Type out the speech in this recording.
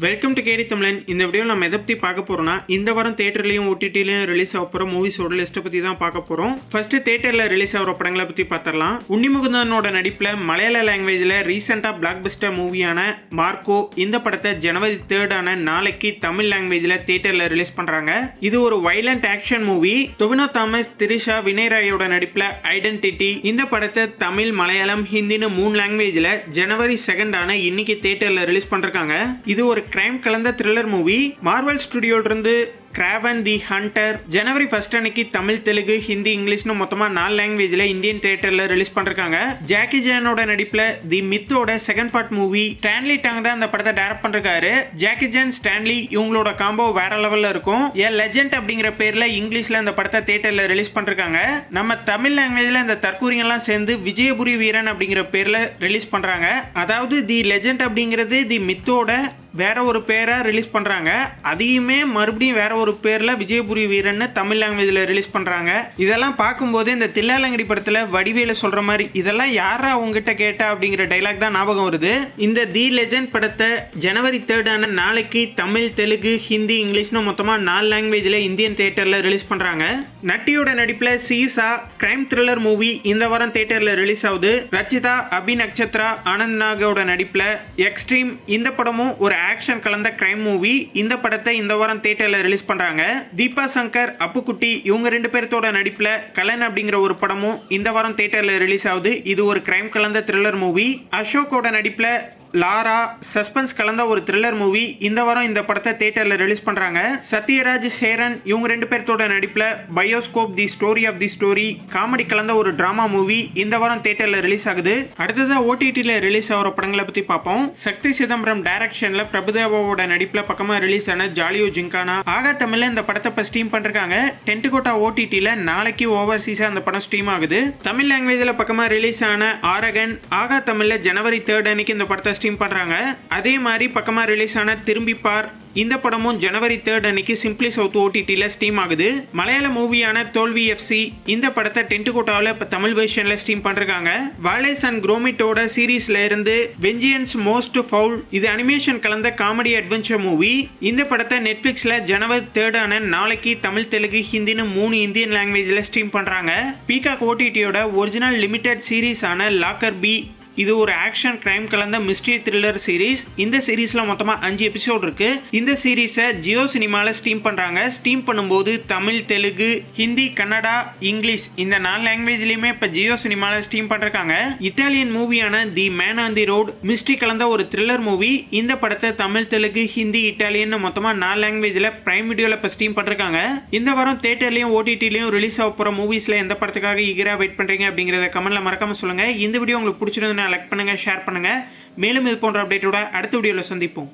Welcome to கேடி தமிழன். இந்த video நம்ம எதை பற்றி பார்க்க போறோம்னா, இந்த வாரம் தேட்டர்லையும் ஓடிடிலையும் ரிலீஸ் ஆக போகிற மூவிஸோட லிஸ்ட்டை பற்றி தான் பார்க்க போகிறோம். ஃபர்ஸ்ட் தேட்டரில் ரிலீஸ் ஆகிற படங்களை பற்றி பார்த்துடலாம். உன்னிமுகுந்தனோட நடிப்பில் மலையாள லாங்குவேஜில் ரீசெண்டாக பிளாக் பஸ்டர் மூவியான மார்க்கோ இந்த படத்தை ஜனவரி 3 நாளைக்கு தமிழ் லாங்குவேஜில் தேட்டரில் ரிலீஸ் பண்ணுறாங்க. இது ஒரு violent action movie. Tovino Thomas, Trisha, Vinay ராயோட நடிப்பில் ஐடென்டிட்டி இந்த படத்தை தமிழ், மலையாளம், ஹிந்தின்னு 3 லாங்குவேஜில் ஜனவரி 2 இன்னைக்கு தேட்டரில் ரிலீஸ் பண்ணிருக்காங்க. இது ஒரு கிரைம் கலந்த த்ரில்லர் மூவி. மார்வல் ஸ்டுடியோல இருந்து கிராவன் தி ஹண்டர் ஜனவரி 1 அன்னைக்கு தமிழ், தெலுங்கு, ஹிந்தி, இங்கிலீஷ்னு மொத்தமா 4 லாங்குவேஜ்ல இந்தியன் தியேட்டர்ல ரிலீஸ் பண்றாங்க. ஜாக்கி ஜானோட நடிப்புல தி மித்தோட second part movie. Stanley Tong தான் அந்த படத்தை டைரக்ட் பண்றாரு. ஜாக்கி ஜான், ஸ்டான்லி இவங்களோட காம்போ வேற லெவல்ல இருக்கும். ஏ லெஜெண்ட் அப்படிங்கிற பேர்ல இங்கிலீஷ்ல இந்த படத்தை தியேட்டர்ல ரிலீஸ் பண்றாங்க. நம்ம தமிழ் லாங்குவேஜ்ல இந்த தற்கூரிங்க எல்லாம் சேர்ந்து விஜயபுரி வீரன் அப்படிங்கிற பேர்ல ரிலீஸ் பண்றாங்க. அதாவது தி லெஜெண்ட் அப்படிங்கிறது தி மித்தோட வேற ஒரு பேரை ரிலீஸ் பண்றாங்க. அதையுமே மறுபடியும் வேற ஒரு பேர்ல விஜயபுரி வீரன் தமிழ் லாங்குவேஜ்ல ரிலீஸ் பண்றாங்க. இதெல்லாம் பார்க்கும்போது இந்த தில்லாலங்கடி படத்துல வடிவேல சொல்ற மாதிரி இதெல்லாம் யாரா உங்ககிட்ட கேட்டா அப்படிங்கிற டைலாக் தான் ஞாபகம் வருது. இந்த தி லெஜெண்ட் படத்தை ஜனவரி 3 நாளைக்கு தமிழ், தெலுங்கு, ஹிந்தி, இங்கிலீஷ்னு மொத்தமா 4 லாங்குவேஜ்ல இந்தியன் தியேட்டர்ல ரிலீஸ் பண்றாங்க. நட்டியோட நடிப்புல சீசா கிரைம் த்ரில்லர் மூவி இந்த வாரம் தியேட்டர்ல ரிலீஸ் ஆகுது. ரச்சிதா, அபி நக்ஷத்ரா, ஆனந்த் நாகோட நடிப்புல எக்ஸ்ட்ரீம் இந்த படமும் ஒரு ஆக்ஷன் கலந்த கிரைம் மூவி. இந்த படத்தை இந்த வாரம் தியேட்டர்ல ரிலீஸ் பண்றாங்க. தீபா சங்கர், அப்புக்குட்டி இவங்க 2 பேர்த்தோட நடிப்புல கலன் அப்படிங்கிற ஒரு படமும் இந்த வாரம் தியேட்டர்ல ரிலீஸ் ஆகுது. இது ஒரு கிரைம் கலந்த த்ரில்லர் மூவி. அசோக்கோட நடிப்புல லாரா சஸ்பென்ஸ் கலந்த ஒரு த்ரில்லர் மூவி. இந்த வாரம் இந்த படத்தை தியேட்டர்ல ரிலீஸ் பண்றாங்க. சத்யராஜ், சேரன் இவங்க 2 பேர்த்தோட நடிப்புல Bioscope the story of the story comedy கலந்த ஒரு டிராமா மூவி இந்த வாரம் தியேட்டர்ல ரிலீஸ் ஆகுது. அடுத்ததா ஓடிடில ரிலீஸ் ஆகிற படங்களை பத்தி பார்ப்போம். சக்தி சிதம்பரம் டைரக்ஷன்ல பிரபுதேவாவோட நடிப்புல பக்கமா ரிலீஸ் ஆன ஜாலியோ ஜிங்கானா ஆகா தமிழ்ல இந்த படத்தை இப்ப ஸ்ட்ரீம் பண்றாங்க. டென்ட்கோட்டா ஓடிடில நாளைக்கு ஓவர்சீஸா அந்த படம் ஸ்ட்ரீம் ஆகுது. தமிழ் லாங்குவேஜ்ல பக்கமா ரிலீஸ் ஆன ஆரகன் ஆகா தமிழ்ல ஜனவரி 3 அன்னைக்கு இந்த படத்தை ஸ்ட்ரீம் பண்றாங்க. அதே மாதிரி பக்கமா ரிலீஸ் ஆன திரும்பி பார் இந்த படமும் ஜனவரி 3 அன்னைக்கு சிம்பிளி சவுத் ஓடிடில ஸ்ட்ரீம் ஆகுது. மலையாள மூவியான தோல்வி எஃப்சி இந்த படத்தை டென்ட்கோட்டாவில் இப்ப தமிழ் வெர்ஷன்ல ஸ்ட்ரீம் பண்றாங்க. வாலேஸ் அண்ட் குரோமிட்டோட சீரீஸ்ல இருந்து வெஞ்சியன்ஸ் மோஸ்ட் ஃபவுல் இது அனிமேஷன் கலந்த காமெடி அட்வென்ச்சர் மூவி. இந்த படத்தை நெட்ஃபிளிக்ஸ்ல ஜனவரி 3 நாளைக்கு தமிழ், தெலுங்கு, ஹிந்தின்னு 3 இந்தியன் லாங்குவேஜ்ல ஸ்ட்ரீம் பண்றாங்க. பீகாக் ஓடிடியோட ஒரிஜினல் லிமிடெட் சீரீஸ் ஆன லாக்கர் பி இது ஒரு ஆக்ஷன் கிரைம் கலந்த மிஸ்ட்ரி த்ரில்லர் சீரீஸ். இந்த சீரீஸ்ல மொத்தமா 5 எபிசோட் இருக்கு. இந்த சீரீஸை ஜியோ சினிமால ஸ்ட்ரீம் பண்றாங்க. ஸ்ட்ரீம் பண்ணும்போது தமிழ், தெலுங்கு, ஹிந்தி, கன்னடா, இங்கிலீஷ் இந்த 4 லாங்குவேஜ்லயுமே இப்ப ஜியோ சினிமால ஸ்ட்ரீம் பண்றாங்க. இத்தாலியன் மூவியான the man on the road mystery கலந்த ஒரு த்ரில்லர் மூவி. இந்த படத்தை தமிழ், தெலுங்கு, ஹிந்தி, இட்டாலியன் மொத்தமா 4 லாங்குவேஜ்ல பிரைம் வீடியோல இப்ப ஸ்ட்ரீம் பண்றாங்க. இந்த வாரம் தியேட்டர்லயும் ஓடிடிலயும் ரிலீஸ் ஆக போற மூவிஸ்ல எந்த படத்துக்காக ஈகரா வெயிட் பண்றீங்க அப்படிங்கறத கமெண்ட்ல மறக்காம சொல்லுங்க. இந்த வீடியோ உங்களுக்கு பிடிச்சிருந்தா லைக் பண்ணுங்க, ஷேர் பண்ணுங்க. மேலும் இது போன்ற அப்டேட்டோட அடுத்த வீடியோல சந்திப்போம்.